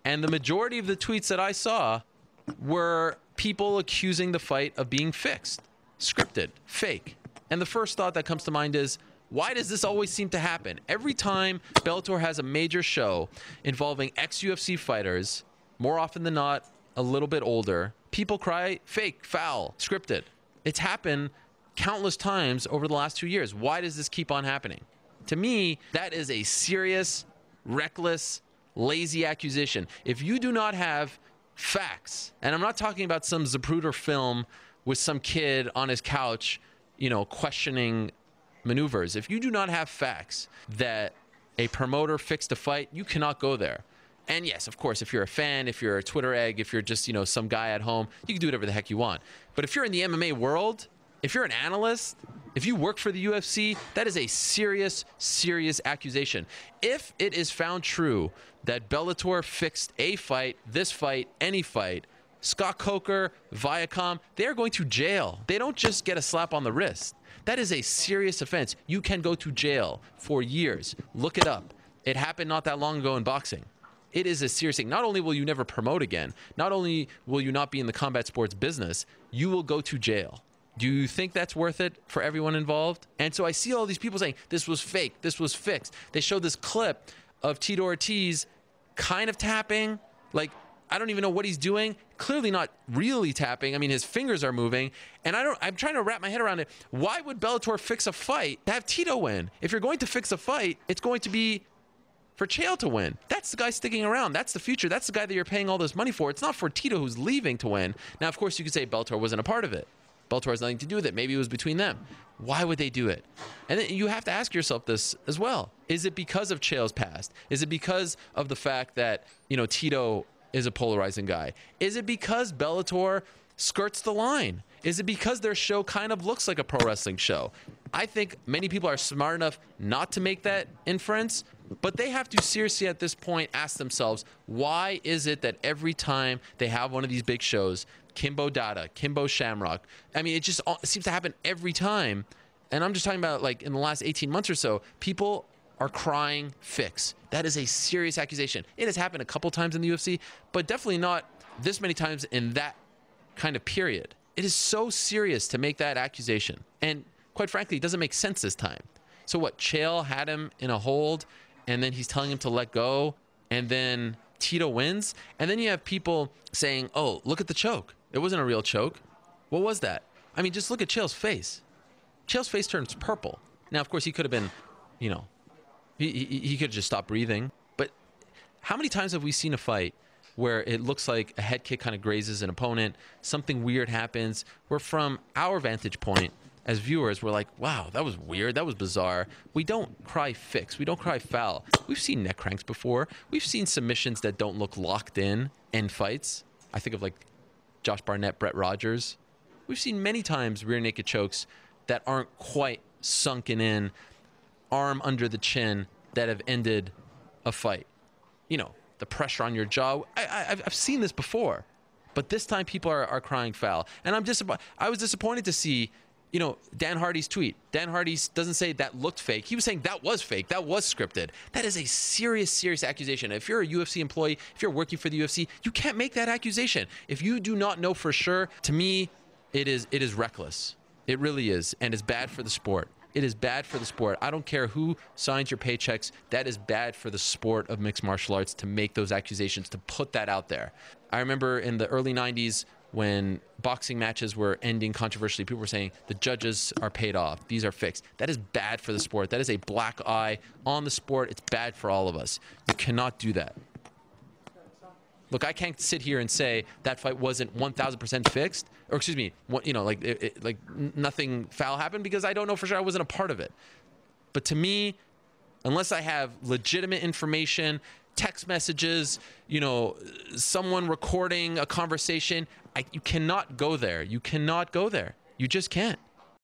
And the majority of the tweets that I saw were people accusing the fight of being fixed, scripted, fake. And the first thought that comes to mind is, why does this always seem to happen? Every time Bellator has a major show involving ex-UFC fighters, more often than not, a little bit older, people cry, fake, foul, scripted. It's happened countless times over the last 2 years. Why does this keep on happening? To me, that is a serious, reckless, lazy accusation. If you do not have facts, and I'm not talking about some Zapruder film with some kid on his couch, you know, questioning maneuvers. If you do not have facts that a promoter fixed a fight, you cannot go there. And yes, of course, if you're a fan, if you're a Twitter egg, if you're just, you know, some guy at home, you can do whatever the heck you want. But if you're in the MMA world, if you're an analyst, if you work for the UFC, that is a serious, serious accusation. If it is found true that Bellator fixed a fight, this fight, any fight, Scott Coker, Viacom, they're going to jail. They don't just get a slap on the wrist. That is a serious offense. You can go to jail for years. Look it up. It happened not that long ago in boxing. It is a serious thing. Not only will you never promote again, not only will you not be in the combat sports business, you will go to jail. Do you think that's worth it for everyone involved? And so I see all these people saying, this was fake, this was fixed. They showed this clip of Tito Ortiz kind of tapping, like, I don't even know what he's doing. Clearly not really tapping. I mean, his fingers are moving. And I'm trying to wrap my head around it. Why would Bellator fix a fight to have Tito win? If you're going to fix a fight, it's going to be for Chael to win. That's the guy sticking around. That's the future. That's the guy that you're paying all this money for. It's not for Tito who's leaving to win. Now, of course, you could say Bellator wasn't a part of it. Bellator has nothing to do with it. Maybe it was between them. Why would they do it? And then you have to ask yourself this as well. Is it because of Chael's past? Is it because of the fact that, you know, Tito is a polarizing guy? Is it because Bellator skirts the line? Is it because their show kind of looks like a pro wrestling show? I think many people are smart enough not to make that inference, but they have to seriously at this point ask themselves, why is it that every time they have one of these big shows, Kimbo Dada, Kimbo Shamrock, I mean, it seems to happen every time. And I'm just talking about like in the last 18 months or so, people are crying fix. That is a serious accusation. It has happened a couple times in the UFC, but definitely not this many times in that kind of period. It is so serious to make that accusation. And quite frankly, it doesn't make sense this time. So what, Chael had him in a hold, and then he's telling him to let go, and then Tito wins? And then you have people saying, oh, look at the choke. It wasn't a real choke. What was that? I mean, just look at Chael's face. Chael's face turns purple. Now, of course, he could have been, you know, he could have just stopped breathing. But how many times have we seen a fight where it looks like a head kick kind of grazes an opponent, something weird happens, where from our vantage point as viewers, we're like, wow, that was weird, that was bizarre. We don't cry fix, we don't cry foul. We've seen neck cranks before. We've seen submissions that don't look locked in fights. I think of like Josh Barnett, Brett Rogers. We've seen many times rear naked chokes that aren't quite sunken in, arm under the chin, that have ended a fight. You know, the pressure on your jaw. I've seen this before, but this time people are crying foul. And I was disappointed to see, you know, Dan Hardy's tweet. Dan Hardy doesn't say that looked fake. He was saying that was fake. That was scripted. That is a serious, serious accusation. If you're a UFC employee, if you're working for the UFC, you can't make that accusation. If you do not know for sure, to me, it is reckless. It really is. And it's bad for the sport. It is bad for the sport. I don't care who signs your paychecks. That is bad for the sport of mixed martial arts to make those accusations, to put that out there. I remember in the early 90s when boxing matches were ending controversially, people were saying the judges are paid off. These are fixed. That is bad for the sport. That is a black eye on the sport. It's bad for all of us. You cannot do that. Look, I can't sit here and say that fight wasn't 1,000% fixed, or excuse me, you know, like nothing foul happened, because I don't know for sure. I wasn't a part of it. But to me, unless I have legitimate information, text messages, you know, someone recording a conversation, you cannot go there. You cannot go there. You just can't.